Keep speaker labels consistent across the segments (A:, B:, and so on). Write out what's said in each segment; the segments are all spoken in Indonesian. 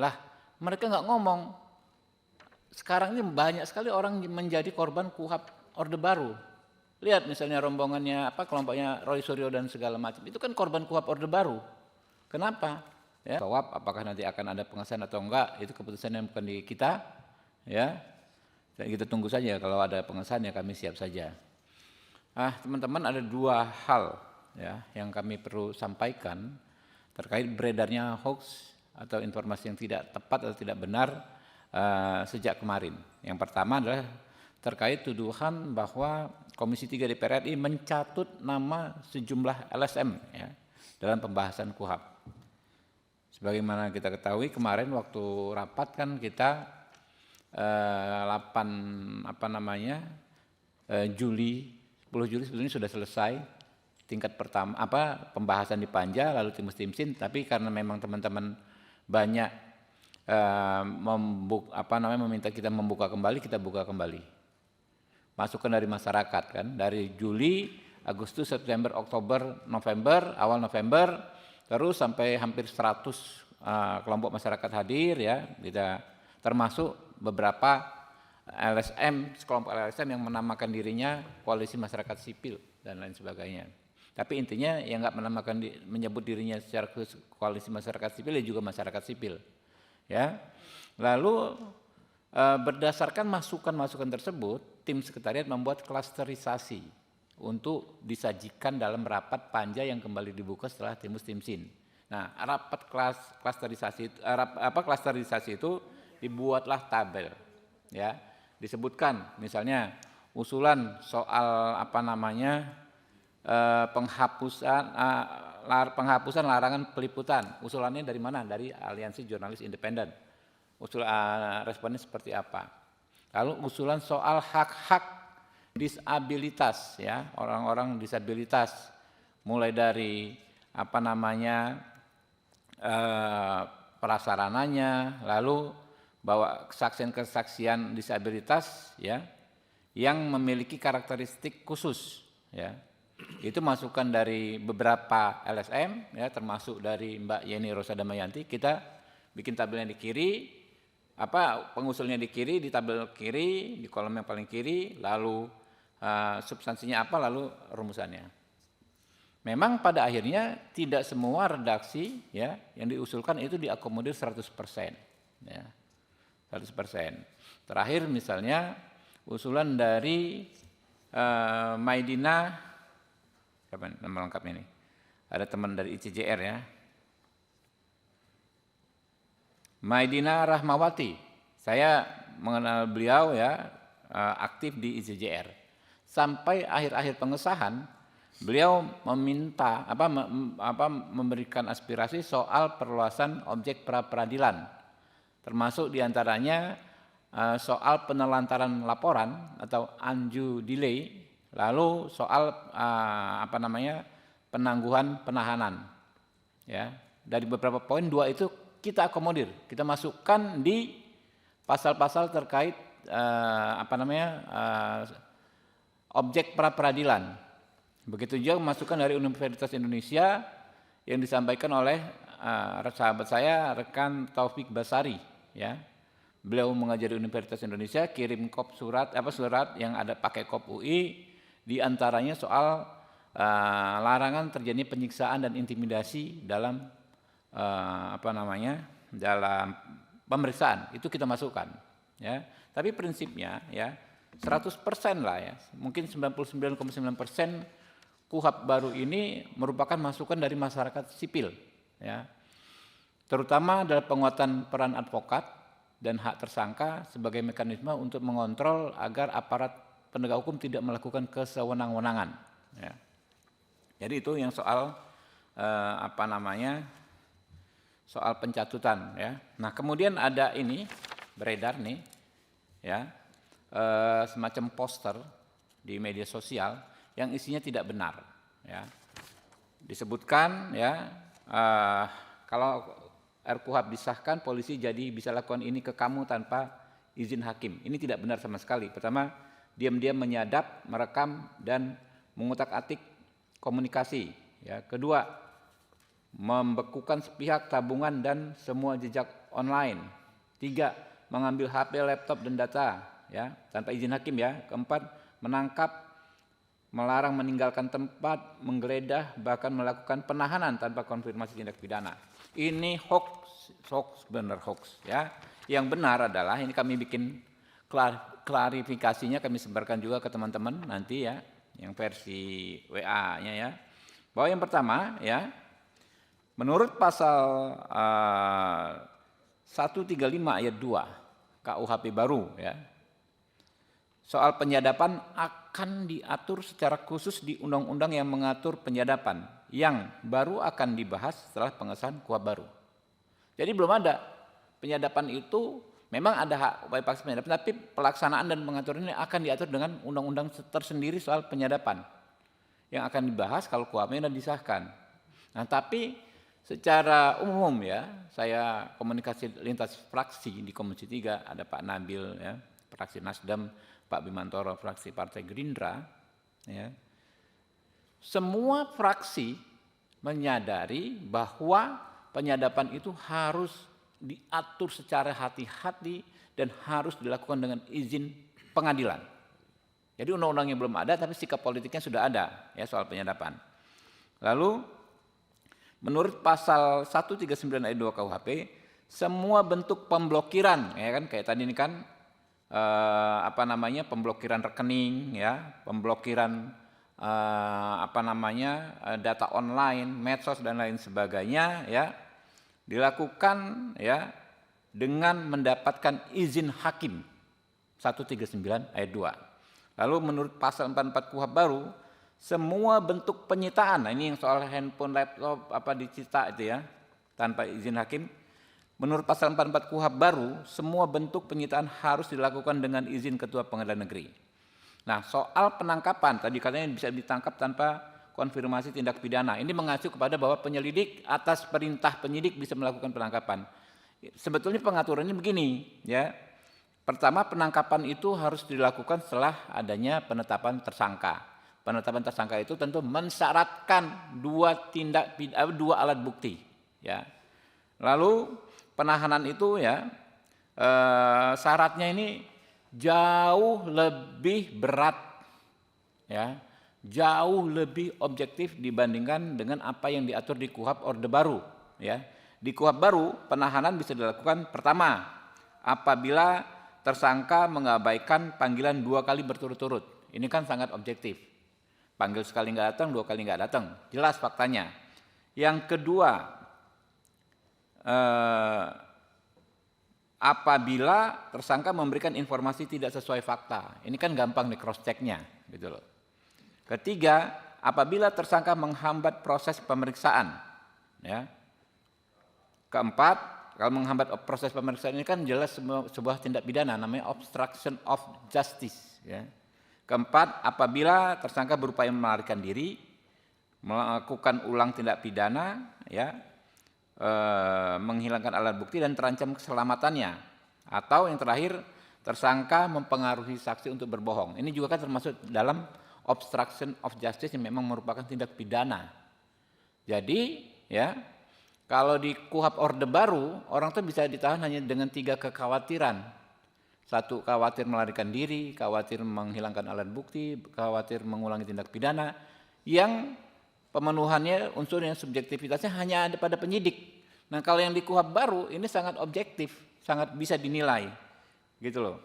A: Lah, mereka nggak ngomong. Sekarang ini banyak sekali orang menjadi korban KUHP Orde Baru. Lihat misalnya rombongannya kelompoknya Roy Suryo dan segala macam. Itu kan korban KUHP Orde Baru. Kenapa? Ya, jawab apakah nanti akan ada pengesahan atau enggak, itu keputusan yang bukan di kita, ya. Dan kita tunggu saja, kalau ada pengesahan ya kami siap saja. Teman-teman, ada dua hal ya yang kami perlu sampaikan terkait beredarnya hoax atau informasi yang tidak tepat atau tidak benar sejak kemarin. Yang pertama adalah terkait tuduhan bahwa Komisi 3 DPR RI mencatut nama sejumlah LSM ya dalam pembahasan KUHP. Sebagaimana kita ketahui kemarin waktu rapat kan kita 10 Juli sebetulnya sudah selesai tingkat pertama pembahasan di Panja lalu Timsin, tapi karena memang teman-teman banyak meminta kita membuka kembali, kita buka kembali. Masukan dari masyarakat kan, dari Juli, Agustus, September, Oktober, November, awal November, terus sampai hampir 100 kelompok masyarakat hadir ya, kita termasuk beberapa LSM, sekelompok LSM yang menamakan dirinya Koalisi Masyarakat Sipil dan lain sebagainya. Tapi intinya yang nggak menyebut dirinya secara Koalisi Masyarakat Sipil ya juga masyarakat sipil. Ya. Lalu berdasarkan masukan-masukan tersebut, tim sekretariat membuat klasterisasi untuk disajikan dalam rapat Panja yang kembali dibuka setelah Timsin. Nah, rapat klasterisasi itu dibuatlah tabel, ya. Disebutkan misalnya usulan soal penghapusan larangan peliputan. Usulannya dari mana? Dari Aliansi Jurnalis Independen. Responnya seperti apa? Lalu usulan soal hak-hak disabilitas ya, orang-orang disabilitas, mulai dari prasarananya, lalu bahwa kesaksian disabilitas ya yang memiliki karakteristik khusus ya. Itu masukan dari beberapa LSM ya, termasuk dari Mbak Yeni Rosadamayanti. Kita bikin tabelnya di kiri, pengusulnya di kiri, di tabel kiri, di kolom yang paling kiri, lalu substansinya apa, lalu rumusannya. Memang pada akhirnya tidak semua redaksi ya yang diusulkan itu diakomodir 100%. Ya, 100%. Terakhir misalnya usulan dari Maidina, siapa nama lengkapnya ini? Ada teman dari ICJR ya. Maidina Rahmawati. Saya mengenal beliau ya, aktif di ICJR. Sampai akhir-akhir pengesahan, beliau meminta memberikan aspirasi soal perluasan objek pra-peradilan, termasuk diantaranya soal penelantaran laporan atau undue delay, lalu soal penangguhan penahanan. Ya, dari beberapa poin, 2 itu kita akomodir, kita masukkan di pasal-pasal terkait objek pra-peradilan. Begitu juga masukan dari Universitas Indonesia yang disampaikan oleh sahabat saya, rekan Taufik Basari ya. Beliau mengajar di Universitas Indonesia, kirim surat yang ada pakai kop UI, diantaranya soal larangan terjadi penyiksaan dan intimidasi dalam dalam pemeriksaan. Itu kita masukkan ya. Tapi prinsipnya ya 100% lah ya, mungkin 99,9% KUHP baru ini merupakan masukan dari masyarakat sipil ya. Terutama adalah penguatan peran advokat dan hak tersangka sebagai mekanisme untuk mengontrol agar aparat penegak hukum tidak melakukan kesewenang-wenangan ya. Jadi itu yang soal soal pencatutan ya. Nah, kemudian ada ini beredar nih ya, semacam poster di media sosial yang isinya tidak benar ya. Disebutkan ya, kalau RKUHP disahkan, polisi jadi bisa lakukan ini ke kamu tanpa izin hakim. Ini tidak benar sama sekali. Pertama, diam-diam menyadap, merekam dan mengutak-atik komunikasi ya. Kedua, membekukan sepihak tabungan dan semua jejak online. 3, mengambil HP, laptop dan data ya tanpa izin hakim ya. Keempat, menangkap, melarang meninggalkan tempat, menggeledah, bahkan melakukan penahanan tanpa konfirmasi tindak pidana. Ini hoax benar hoax ya. Yang benar adalah ini kami bikin klarifikasinya, kami sebarkan juga ke teman-teman nanti ya, yang versi WA-nya ya. Bahwa yang pertama ya, menurut pasal 135 ayat 2 KUHP baru ya, soal penyadapan akan diatur secara khusus di undang-undang yang mengatur penyadapan yang baru akan dibahas setelah pengesahan KUHP baru. Jadi belum ada penyadapan itu, memang ada hak upaya paksa penyadapan, tapi pelaksanaan dan pengaturan ini akan diatur dengan undang-undang tersendiri soal penyadapan yang akan dibahas kalau KUHP-nya sudah disahkan. Nah, tapi secara umum ya, saya komunikasi lintas fraksi di Komisi 3, ada Pak Nabil ya, fraksi Nasdem, Pak Bimantoro fraksi Partai Gerindra ya. Semua fraksi menyadari bahwa penyadapan itu harus diatur secara hati-hati dan harus dilakukan dengan izin pengadilan. Jadi undang-undangnya belum ada tapi sikap politiknya sudah ada ya soal penyadapan. Lalu menurut pasal 139 ayat 2 KUHP, semua bentuk pemblokiran ya kan, kayak tadi ini kan pemblokiran rekening ya, pemblokiran data online, medsos dan lain sebagainya ya, dilakukan ya dengan mendapatkan izin hakim 139 ayat 2. Lalu menurut pasal 44 KUHP baru, semua bentuk penyitaan, nah ini yang soal handphone, laptop disita itu ya tanpa izin hakim, menurut pasal 44 KUHP baru, semua bentuk penyitaan harus dilakukan dengan izin Ketua Pengadilan Negeri. Nah, soal penangkapan, tadi katanya bisa ditangkap tanpa konfirmasi tindak pidana. Ini mengacu kepada bahwa penyelidik atas perintah penyidik bisa melakukan penangkapan. Sebetulnya pengaturannya begini, ya. Pertama, penangkapan itu harus dilakukan setelah adanya penetapan tersangka. Penetapan tersangka itu tentu mensyaratkan dua alat bukti, ya. Lalu penahanan itu ya syaratnya ini jauh lebih berat ya, jauh lebih objektif dibandingkan dengan apa yang diatur di KUHP Orde Baru ya. Di KUHP baru penahanan bisa dilakukan pertama apabila tersangka mengabaikan panggilan 2 kali berturut-turut. Ini kan sangat objektif. Panggil sekali nggak datang, 2 kali nggak datang, jelas faktanya. Yang kedua, apabila tersangka memberikan informasi tidak sesuai fakta. Ini kan gampang nih cross check-nya gitu loh. Ketiga, apabila tersangka menghambat proses pemeriksaan ya. Keempat, kalau menghambat proses pemeriksaan ini kan jelas sebuah tindak pidana namanya obstruction of justice ya. Keempat, apabila tersangka berupaya melarikan diri, melakukan ulang tindak pidana ya, menghilangkan alat bukti dan terancam keselamatannya, atau yang terakhir tersangka mempengaruhi saksi untuk berbohong. Ini juga kan termasuk dalam obstruction of justice yang memang merupakan tindak pidana. Jadi ya, kalau di KUHP Orde Baru orang tuh bisa ditahan hanya dengan 3 kekhawatiran. 1, khawatir melarikan diri, khawatir menghilangkan alat bukti, khawatir mengulangi tindak pidana, yang pemenuhannya unsur yang subjektivitasnya hanya ada pada penyidik. Nah, kalau yang di KUHP baru ini sangat objektif, sangat bisa dinilai, gitu loh.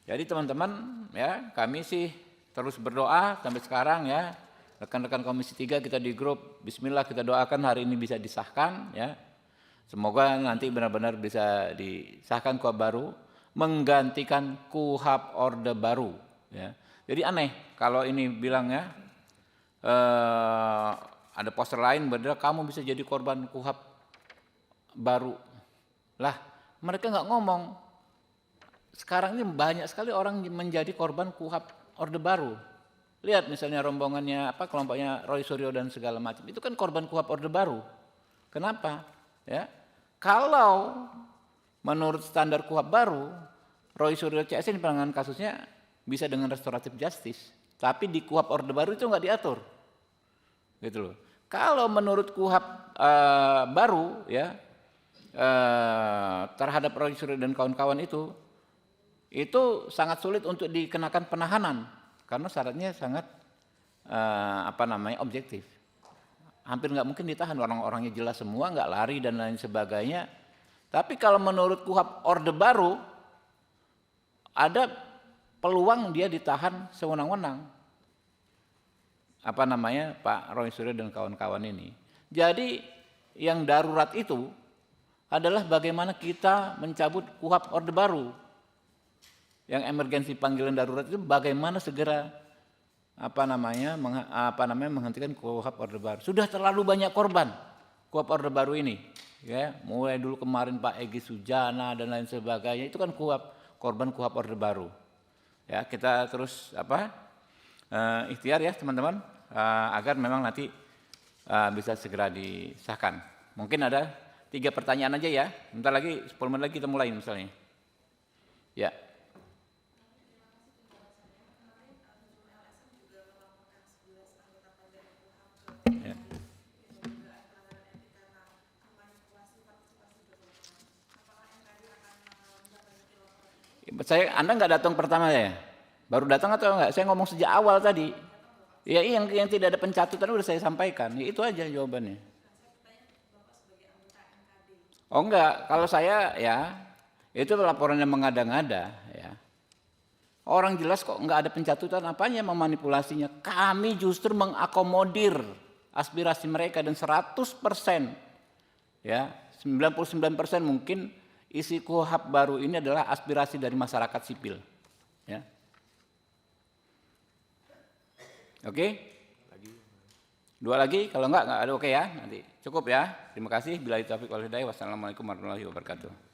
A: Jadi teman-teman ya, kami sih terus berdoa sampai sekarang ya, rekan-rekan Komisi 3 kita di grup, Bismillah kita doakan hari ini bisa disahkan ya. Semoga nanti benar-benar bisa disahkan KUHP baru, menggantikan KUHP Orde Baru ya. Jadi aneh kalau ini bilangnya ada poster lain berdua kamu bisa jadi korban KUHP baru. Lah, mereka nggak ngomong. Sekarang ini banyak sekali orang menjadi korban KUHP Orde Baru. Lihat misalnya rombongannya kelompoknya Roy Suryo dan segala macam. Itu kan korban KUHP Orde Baru. Kenapa? Ya. Kalau menurut standar KUHP baru, Roy Suryo CS ini penanganan kasusnya bisa dengan restoratif justice. Tapi di KUHP Orde Baru itu nggak diatur, gitu loh. Kalau menurut KUHP baru, ya terhadap Roy Suryo dan kawan-kawan itu sangat sulit untuk dikenakan penahanan karena syaratnya sangat objektif. Hampir nggak mungkin ditahan, orang-orangnya jelas semua, nggak lari dan lain sebagainya. Tapi kalau menurut KUHP Orde Baru ada peluang dia ditahan sewenang-wenang. Pak Roy Suryo dan kawan-kawan ini. Jadi yang darurat itu adalah bagaimana kita mencabut KUHP Orde Baru. Yang emergensi panggilan darurat itu bagaimana segera menghentikan KUHP Orde Baru. Sudah terlalu banyak korban KUHP Orde Baru ini. Ya, mulai dulu kemarin Pak Egy Sujana dan lain sebagainya, itu kan korban KUHP Orde Baru. Ya, kita terus ikhtiar ya teman-teman, agar memang nanti bisa segera disahkan. Mungkin ada 3 pertanyaan aja ya, bentar lagi 10 menit lagi kita mulai misalnya. Ya. Anda nggak datang pertama ya? Baru datang atau enggak? Saya ngomong sejak awal tadi. Ya, yang tidak ada pencatutan udah saya sampaikan. Ya, itu aja jawabannya. Oh enggak, kalau saya ya itu laporannya mengada-ngada ya. Orang jelas kok enggak ada pencatutan, apanya memanipulasinya. Kami justru mengakomodir aspirasi mereka dan 100% ya, 99% mungkin isi KUHP baru ini adalah aspirasi dari masyarakat sipil. Ya. Oke? 2 lagi, kalau enggak ada oke ya. Nanti cukup ya. Terima kasih. Billahi taufiq wal hidayah. Wassalamualaikum warahmatullahi wabarakatuh.